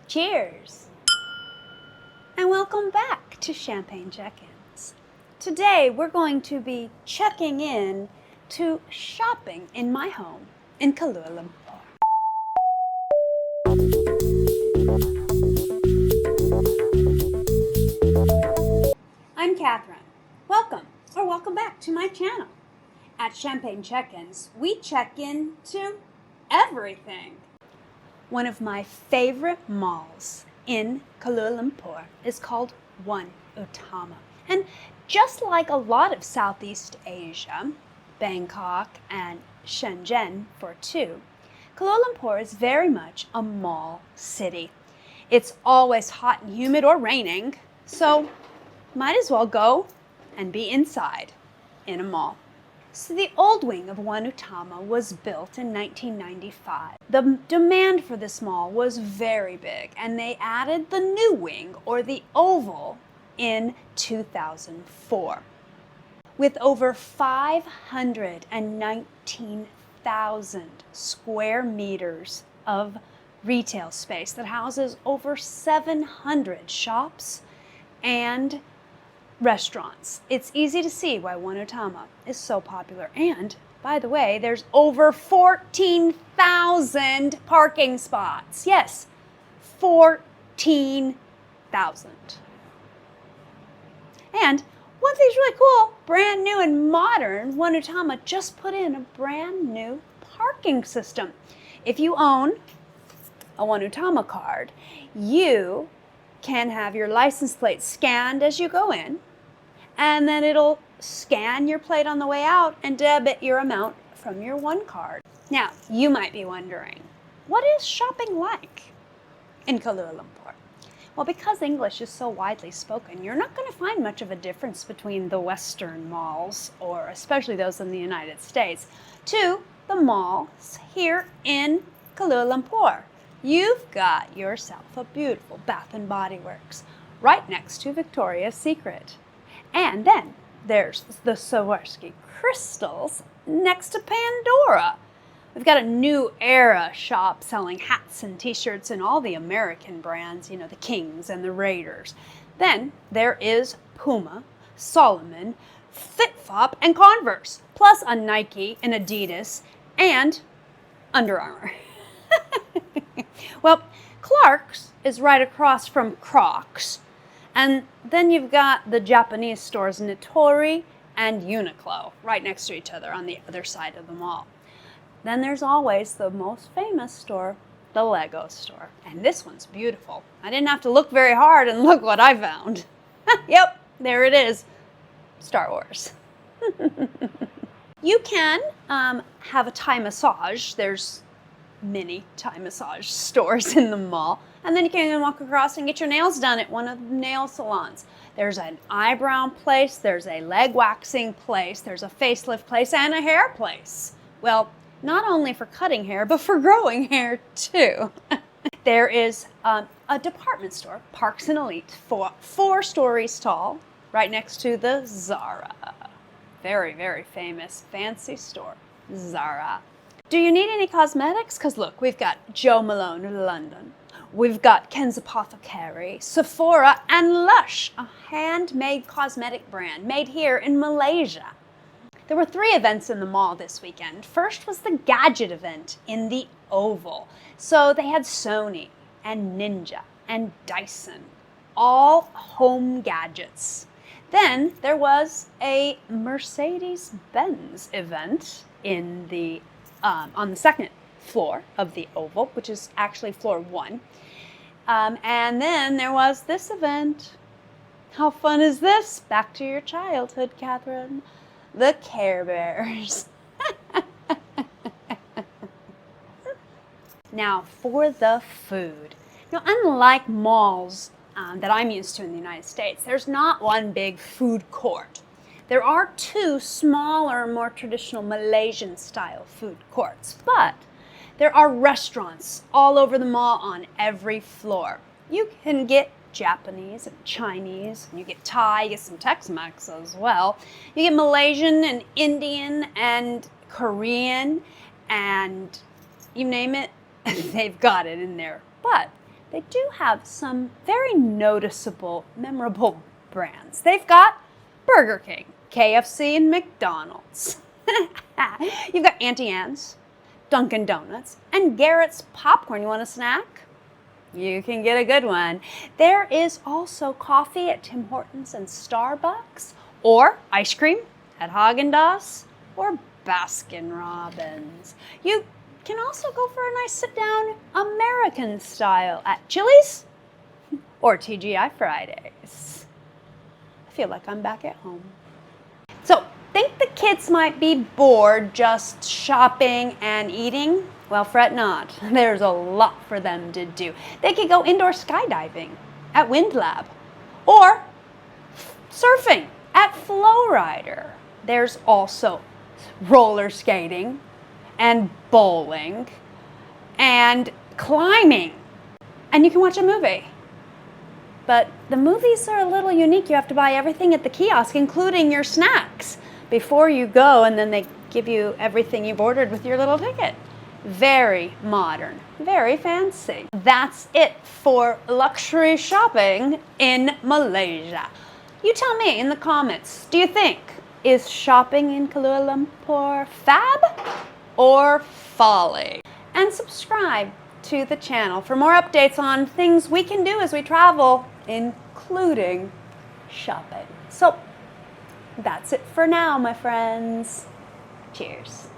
Cheers! And welcome back to Champagne Check-ins. Today we're going to be checking in to shopping in my home in Kuala Lumpur. I'm Catherine. Welcome back to my channel. At Champagne Check-ins, we check in to everything. One of my favorite malls in Kuala Lumpur is called One Utama. And just like a lot of Southeast Asia, Bangkok and Shenzhen for two, Kuala Lumpur is very much a mall city. It's always hot and humid or raining, so might as well go and be inside in a mall. So the old wing of One Utama was built in 1995. The demand for this mall was very big, and they added the new wing, or the oval, in 2004. With over 519,000 square meters of retail space that houses over 700 shops and restaurants. It's easy to see why One Utama is so popular. And, by the way, there's over 14,000 parking spots. Yes, 14,000. And one thing's really cool, brand new and modern, One Utama just put in a brand new parking system. If you own a One Utama card, you can have your license plate scanned as you go in, and then it'll scan your plate on the way out and debit your amount from your One card. Now, you might be wondering, what is shopping like in Kuala Lumpur? Well, because English is so widely spoken, you're not going to find much of a difference between the Western malls, or especially those in the United States, to the malls here in Kuala Lumpur. You've got yourself a beautiful Bath and Body Works right next to Victoria's Secret. And then there's the Swarovski crystals next to Pandora. We've got a New Era shop selling hats and t-shirts and all the American brands, you know, the Kings and the Raiders. Then there is Puma, Solomon, FitFop, and Converse, plus a Nike, an Adidas, and Under Armour. Well, Clark's is right across from Crocs. And then you've got the Japanese stores Nitori and Uniqlo right next to each other on the other side of the mall. Then there's always the most famous store, the Lego store. And this one's beautiful. I didn't have to look very hard, and look what I found. Yep, there it is. Star Wars. You can have a Thai massage. There's many Thai massage stores in the mall. And then you can walk across and get your nails done at one of the nail salons. There's an eyebrow place, there's a leg waxing place, there's a facelift place, and a hair place. Well, not only for cutting hair, but for growing hair too. There is a department store, Parks and Elite, 4 stories tall, right next to the Zara. Very, very famous, fancy store, Zara. Do you need any cosmetics? Because look, we've got Jo Malone in London. We've got Ken's Apothecary, Sephora, and Lush, a handmade cosmetic brand made here in Malaysia. There were 3 events in the mall this weekend. First was the gadget event in the Oval. So they had Sony and Ninja and Dyson, all home gadgets. Then there was a Mercedes-Benz event in the on the second floor of the Oval, which is actually floor 1. And then there was this event. How fun is this? Back to your childhood, Catherine. The Care Bears. Now, for the food. Now, unlike malls that I'm used to in the United States, there's not one big food court. There are 2 smaller, more traditional Malaysian-style food courts, but there are restaurants all over the mall on every floor. You can get Japanese and Chinese, and you get Thai, you get some Tex-Mex as well. You get Malaysian and Indian and Korean, and you name it, they've got it in there. But they do have some very noticeable, memorable brands. They've got Burger King, KFC, and McDonald's. You've got Auntie Anne's, Dunkin' Donuts, and Garrett's Popcorn. You want a snack? You can get a good one. There is also coffee at Tim Hortons and Starbucks, or ice cream at Haagen-Dazs, or Baskin-Robbins. You can also go for a nice sit-down American style at Chili's or TGI Fridays. I feel like I'm back at home. So, think the kids might be bored just shopping and eating? Well, fret not. There's a lot for them to do. They could go indoor skydiving at Wind Lab or surfing at Flow Rider. There's also roller skating and bowling and climbing. And you can watch a movie. But the movies are a little unique. You have to buy everything at the kiosk, including your snacks, before you go, and then they give you everything you've ordered with your little ticket. Very modern, very fancy. That's it for luxury shopping in Malaysia. You tell me in the comments, do you think, is shopping in Kuala Lumpur fab or folly? And subscribe to the channel for more updates on things we can do as we travel, including shopping. So that's it for now, my friends. Cheers.